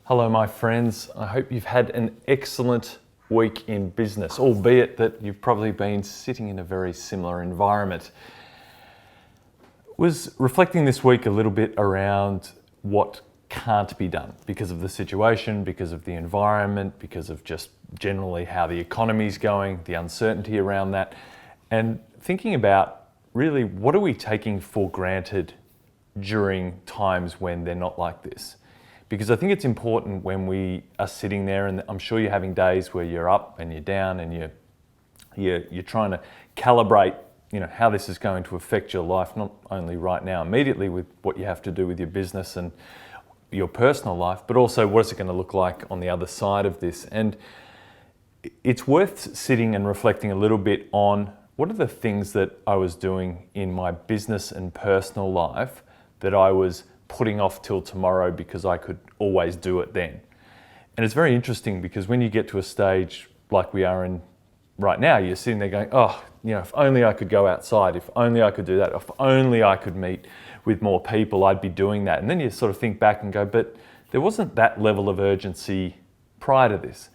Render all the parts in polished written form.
Hello, my friends. I hope you've had an excellent week in business, albeit that you've probably been sitting in a very similar environment. Was reflecting this week a little bit around what can't be done because of the situation, because of the environment, because of just generally how the economy's going, the uncertainty around that, and thinking about really what are we taking for granted during times when they're not like this. Because I think it's important when we are sitting there, and I'm sure you're having days where you're up and you're down and you're trying to calibrate, how this is going to affect your life, not only right now immediately with what you have to do with your business and your personal life, but also what is it going to look like on the other side of this. And it's worth sitting and reflecting a little bit on what are the things that I was doing in my business and personal life that I was putting off till tomorrow because I could always do it then. And it's very interesting because when you get to a stage like we are in right now, you're sitting there going, if only I could go outside, if only I could do that, if only I could meet with more people, I'd be doing that. And then you sort of think back and go, but there wasn't that level of urgency prior to this.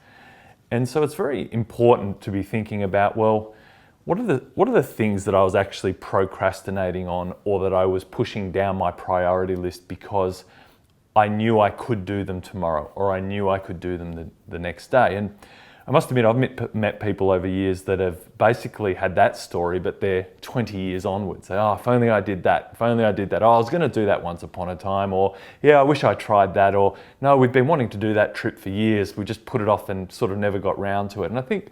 And so it's very important to be thinking about, well, what are the things that I was actually procrastinating on, or that I was pushing down my priority list because I knew I could do them tomorrow, or I knew I could do them the next day. And I must admit, I've met people over years that have basically had that story, but they're 20 years onwards. Say, if only I did that, if only I did that. I was going to do that once upon a time, or I wish I tried that, or no, we've been wanting to do that trip for years. We just put it off and sort of never got round to it. And I think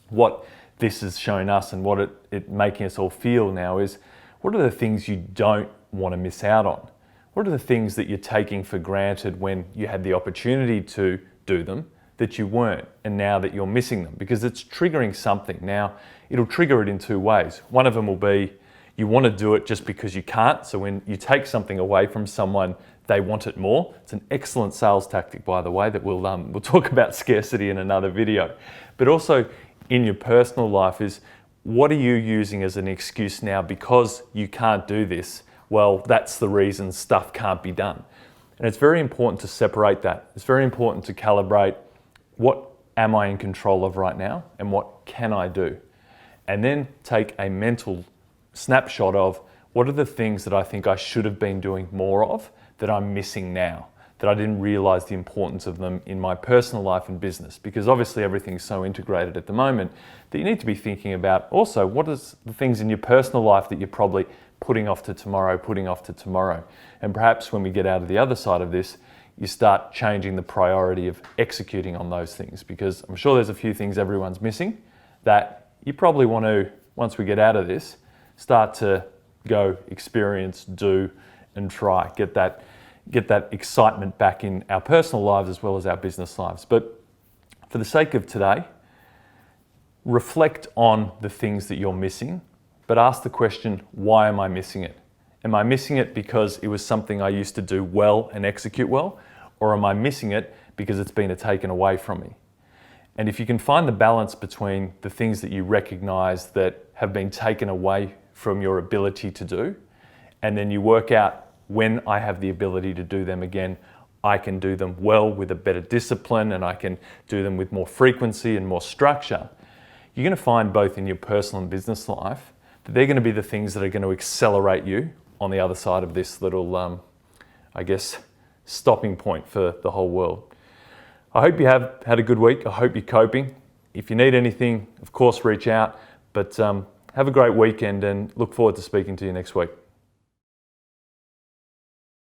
what this has shown us, and what it making us all feel now, is what are the things you don't want to miss out on? What are the things that you're taking for granted when you had the opportunity to do them that you weren't, and now that you're missing them? Because it's triggering something. Now, it'll trigger it in two ways. One of them will be you want to do it just because you can't. So when you take something away from someone, they want it more. It's an excellent sales tactic, by the way, that we'll talk about scarcity in another video. But also, in your personal life, is what are you using as an excuse now because you can't do this? Well, that's the reason stuff can't be done. And it's very important to separate that. It's very important to calibrate what am I in control of right now and what can I do? And then take a mental snapshot of what are the things that I think I should have been doing more of that I'm missing now, that I didn't realize the importance of them in my personal life and business. Because obviously everything's so integrated at the moment that you need to be thinking about also what is the things in your personal life that you're probably putting off to tomorrow. And perhaps when we get out of the other side of this, you start changing the priority of executing on those things, because I'm sure there's a few things everyone's missing that you probably want to, once we get out of this, start to go experience, do, and try. Get that excitement back in our personal lives as well as our business lives. But for the sake of today, reflect on the things that you're missing, but ask the question, why am I missing it? Am I missing it because it was something I used to do well and execute well? Or am I missing it because it's been taken away from me? And if you can find the balance between the things that you recognize that have been taken away from your ability to do, and then you work out, when I have the ability to do them again, I can do them well with a better discipline, and I can do them with more frequency and more structure. You're going to find both in your personal and business life that they're going to be the things that are going to accelerate you on the other side of this little, stopping point for the whole world. I hope you have had a good week. I hope you're coping. If you need anything, of course, reach out. But have a great weekend, and look forward to speaking to you next week.